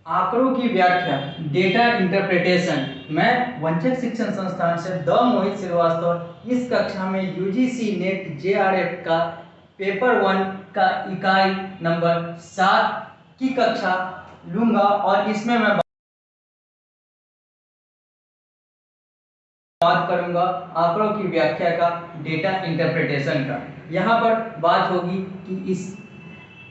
आंकड़ों की व्याख्या, डेटा इंटरप्रिटेशन। मैं वंचक शिक्षण संस्थान से द मोहित श्रीवास्तव इस कक्षा में यूजीसी नेट जेआरएफ का पेपर 1 का इकाई नंबर 7 की कक्षा लूंगा और इसमें मैं बात करूंगा आंकड़ों की व्याख्या का, डेटा इंटरप्रिटेशन का। यहाँ पर बात होगी कि इस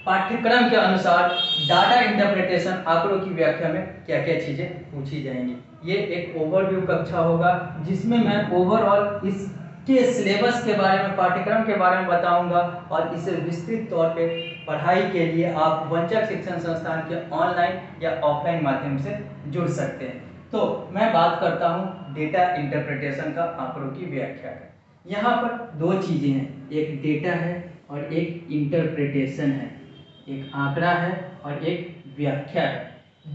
पाठ्यक्रम के अनुसार डाटा इंटरप्रिटेशन, आंकड़ों की व्याख्या में क्या क्या चीजें पूछी जाएंगी। ये एक ओवरव्यू कक्षा होगा जिसमें मैं ओवरऑल इसके सिलेबस के बारे में, पाठ्यक्रम के बारे में बताऊंगा और इसे विस्तृत तौर पे पढ़ाई के लिए आप वंचक शिक्षण संस्थान के ऑनलाइन या ऑफलाइन माध्यम से जुड़ सकते हैं। तो मैं बात करता हूँ डेटा इंटरप्रिटेशन का, आंकड़ों की व्याख्या का। यहाँ पर दो चीजें हैं, एक डेटा है और एक इंटरप्रिटेशन है। एक आंकड़ा है और एक व्याख्या है।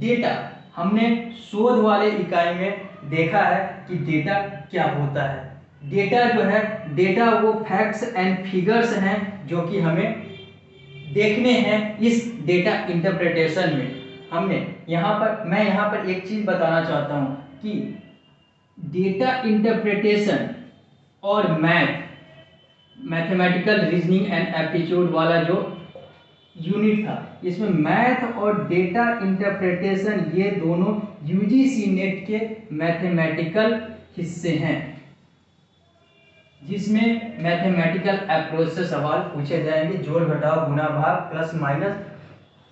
डेटा हमने शोध वाले इकाई में देखा है कि डेटा क्या होता है। डेटा जो है, डेटा वो फैक्ट्स एंड फिगर्स हैं जो कि हमें देखने हैं इस डेटा इंटरप्रिटेशन में। मैं यहाँ पर एक चीज बताना चाहता हूँ कि डेटा इंटरप्रिटेशन और मैथमेटिकल रीजनिंग एंड एप्टीट्यूड वाला जो यूनिट था, इसमें मैथ और डेटा इंटरप्रिटेशन ये दोनों यूजीसी नेट के मैथमेटिकल हिस्से हैं, जिसमें मैथमेटिकल अप्रोच से सवाल पूछे जाएंगे। जोड़ घटाव गुणा भाग प्लस माइनस,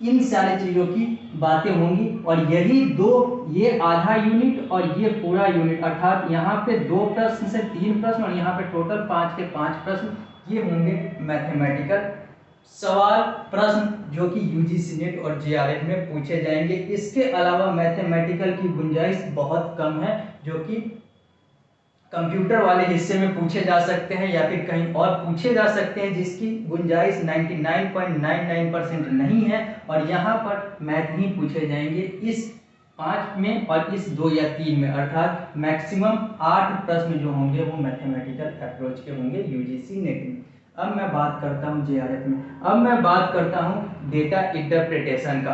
इन सारी चीजों की बातें होंगी। और यही दो, ये आधा यूनिट और ये पूरा यूनिट, अर्थात यहाँ पे 2 प्रश्न से 3 प्रश्न और यहाँ पे टोटल 5 के 5 प्रश्न, ये होंगे मैथमेटिकल सवाल, प्रश्न जो कि यूजीसी नेट और जेआरएफ में पूछे जाएंगे। इसके अलावा मैथमेटिकल की गुंजाइश बहुत कम है, जो कि कंप्यूटर वाले हिस्से में पूछे जा सकते हैं या फिर कहीं और पूछे जा सकते हैं, जिसकी गुंजाइश 99.99% नहीं है। और यहाँ पर मैथ ही पूछे जाएंगे इस 5 में और इस 2 या 3 में, अर्थात मैक्सिमम 8 प्रश्न जो होंगे वो मैथमेटिकल अप्रोच के होंगे यूजीसी नेट में। अब मैं बात करता हूँ जेआरएफ में। अब मैं बात करता हूँ डेटा इंटरप्रिटेशन का।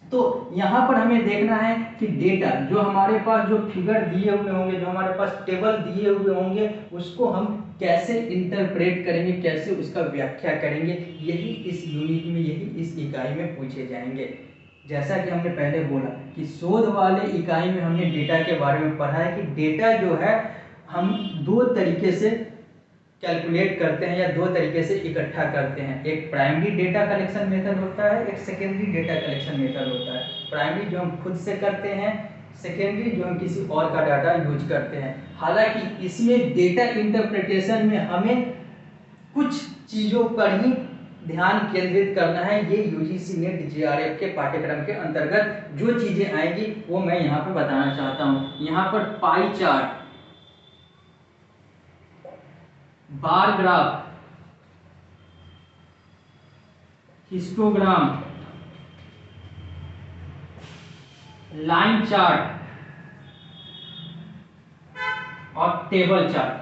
तो यहाँ पर हमें देखना है कि डेटा जो हमारे पास, जो फिगर दिए हुए होंगे, जो हमारे पास टेबल दिए हुए होंगे, उसको हम कैसे इंटरप्रेट करेंगे, कैसे उसका व्याख्या करेंगे, यही इस यूनिट में, यही इस इकाई में पूछे जाएंगे। जैसा कि हमने पहले बोला कि शोध वाले इकाई में हमने डेटा के बारे में पढ़ा है कि डेटा जो है हम 2 तरीके से कैलकुलेट करते हैं या 2 तरीके से इकट्ठा करते हैं। एक प्राइमरी डेटा कलेक्शन मेथड होता है, एक सेकेंडरी डेटा कलेक्शन मेथड होता है। प्राइमरी जो हम खुद से करते हैं, सेकेंडरी जो हम किसी और का डाटा यूज करते हैं। हालांकि इसमें डेटा इंटरप्रिटेशन में हमें कुछ चीज़ों पर ही ध्यान केंद्रित करना है। ये यूजीसी नेट जेआरएफ के पाठ्यक्रम के अंतर्गत जो चीज़ें आएंगी वो मैं यहाँ पे बताना चाहता हूँ। यहाँ पर pie chart, bar graph, histogram, line chart और टेबल चार्ट,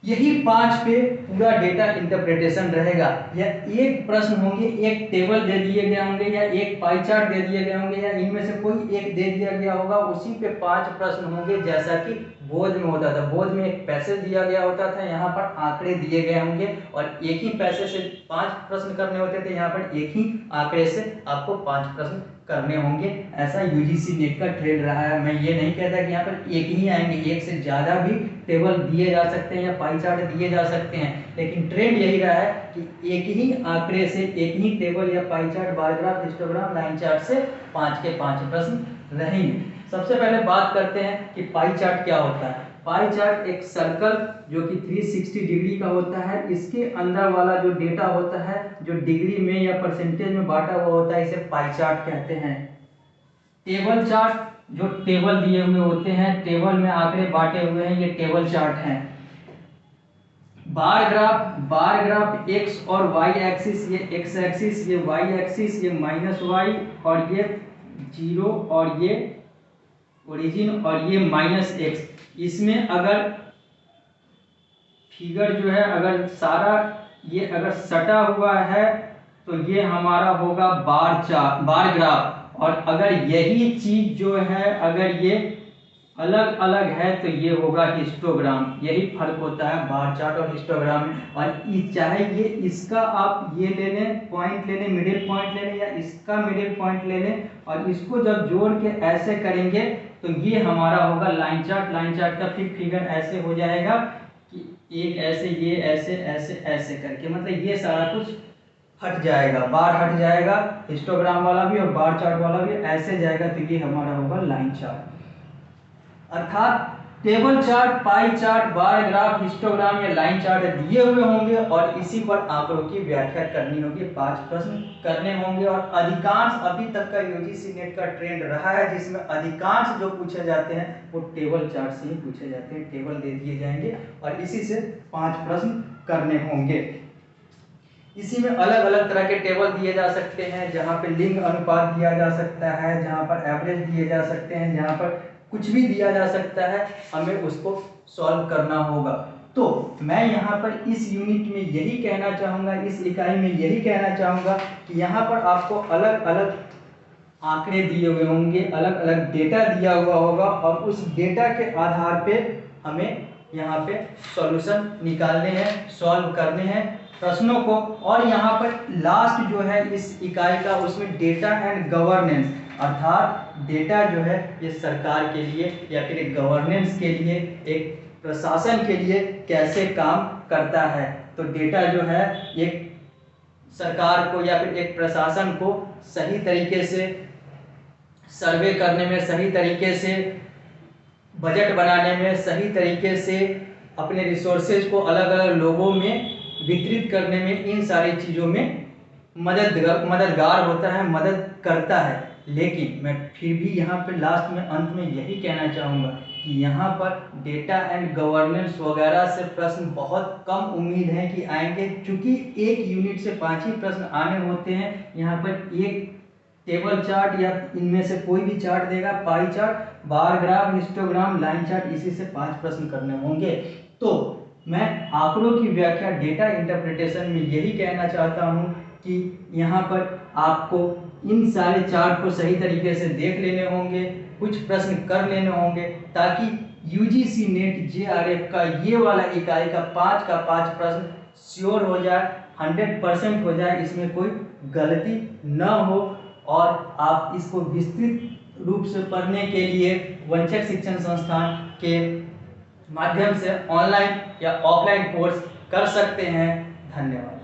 यही 5 पे पूरा डेटा इंटरप्रिटेशन रहेगा। या एक प्रश्न होंगे, एक टेबल दे दिए गए होंगे या एक पाई चार्ट दे दिए गए होंगे या इनमें से कोई एक दे दिया गया होगा, उसी पे 5 प्रश्न होंगे। जैसा कि बोर्ड में होता था, बोर्ड में एक पैसेज दिया गया होता था, यहाँ पर आंकड़े दिए गए होंगे और एक ही पैसेज से 5 प्रश्न करने होते थे। यहाँ पर एक ही आंकड़े से आपको 5 प्रश्न करने होंगे। ऐसा यूजीसी नेट का ट्रेंड रहा है। मैं ये नहीं कहता कि यहाँ पर एक ही आएंगे, एक से ज़्यादा भी टेबल दिए जा सकते हैं या पाई चार्ट दिए जा सकते हैं, लेकिन ट्रेंड यही रहा है कि एक ही आंकड़े से, एक ही टेबल या pie chart, bar graph, histogram, line chart से 5 के 5 प्रश्न रहेंगे। सबसे पहले बात करते हैं कि पाई चार्ट क्या होता है। पाई चार्ट एक सर्कल जो कि 360 डिग्री का होता है। इसके अंदर वाला जो डेटा होता है, जो डिग्री में या परसेंटेज में बांटा हुआ होता है, इसे पाई चार्ट कहते हैं। टेबल चार्ट, जो टेबल दिए हुए होते हैं, टेबल में आंकड़े बांटे हुए हैं, ये टेबल चार्ट हैं। Bar graph, bar graph x और वाई एक्सिस, ये एक्स एक्सिस, ये वाई एक्सिस, ये माइनस वाई और ये 0 और ये ओरिजिन और ये माइनस एक्स। इसमें अगर फिगर जो है, अगर सारा ये अगर सटा हुआ है तो ये हमारा होगा बार ग्राफ। और अगर यही चीज जो है अगर ये अलग अलग है तो ये होगा हिस्टोग्राम। यही फर्क होता है बार चार्ट और हिस्टोग्राम में। और चाहे ये इसका आप ये ले लें पॉइंट ले लें, मिडिल पॉइंट ले लें, या इसका मिडिल पॉइंट ले लें, और इसको जब जोड़ के ऐसे करेंगे तो ये हमारा होगा लाइन चार्ट। लाइन चार्ट का फिगर ऐसे हो जाएगा कि एक ऐसे, ये ऐसे ऐसे ऐसे करके, मतलब ये सारा कुछ हट जाएगा, बार हट जाएगा, हिस्टोग्राम वाला भी और बार चार्ट वाला भी ऐसे जाएगा, तो ये हमारा होगा लाइन चार्ट। अर्थात table chart, pie chart, bar graph, histogram या लाइन चार्ट दिए हुए होंगे और इसी पर आंकड़ों की व्याख्या करनी होगी, 5 प्रश्न करने होंगे। और अधिकांश अभी तक का यूजीसी नेट का ट्रेंड रहा है जिसमें अधिकांश जो पूछे जाते हैं वो टेबल चार्ट से ही पूछे जाते हैं। टेबल दे दिए जाएंगे और इसी से 5 प्रश्न करने होंगे। इसी में अलग अलग तरह के टेबल दिए जा सकते हैं, जहाँ पे लिंग अनुपात दिया जा सकता है, जहाँ पर एवरेज दिए जा सकते हैं, जहाँ पर कुछ भी दिया जा सकता है, हमें उसको सॉल्व करना होगा। तो मैं यहाँ पर इस यूनिट में यही कहना चाहूँगा, इस इकाई में यही कहना चाहूँगा कि यहाँ पर आपको अलग अलग आंकड़े दिए हुए होंगे, अलग अलग डेटा दिया हुआ होगा और उस डेटा के आधार पे हमें यहाँ पे सॉल्यूशन निकालने हैं, सॉल्व करने हैं प्रश्नों को। और यहाँ पर लास्ट जो है इस इकाई का, उसमें डेटा एंड गवर्नेंस, अर्थात डेटा जो है ये सरकार के लिए या फिर एक गवर्नेंस के लिए, एक प्रशासन के लिए कैसे काम करता है। तो डेटा जो है एक सरकार को या फिर एक प्रशासन को सही तरीके से सर्वे करने में, सही तरीके से बजट बनाने में, सही तरीके से अपने रिसोर्सेज को अलग अलग लोगों में वितरित करने में, इन सारी चीज़ों में मददगार होता है, मदद करता है। लेकिन मैं फिर भी यहाँ पे लास्ट में, अंत में यही कहना चाहूँगा कि यहाँ पर डेटा एंड गवर्नेंस वगैरह से प्रश्न बहुत कम उम्मीद है कि आएंगे, क्योंकि एक यूनिट से 5 ही प्रश्न आने होते हैं। यहाँ पर एक टेबल चार्ट या इनमें से कोई भी चार्ट देगा, pie chart, bar graph, histogram, line chart, इसी से 5 प्रश्न करने होंगे। तो मैं आंकड़ों की व्याख्या, डेटा इंटरप्रिटेशन में यही कहना चाहता हूँ कि यहाँ पर आपको इन सारे चार्ट को सही तरीके से देख लेने होंगे, कुछ प्रश्न कर लेने होंगे, ताकि यूजीसी नेट जेआरएफ का ये वाला इकाई का 5 का 5 प्रश्न श्योर हो जाए, 100% हो जाए, इसमें कोई गलती न हो। और आप इसको विस्तृत रूप से पढ़ने के लिए वंचक शिक्षण संस्थान के माध्यम से ऑनलाइन या ऑफलाइन कोर्स कर सकते हैं। धन्यवाद।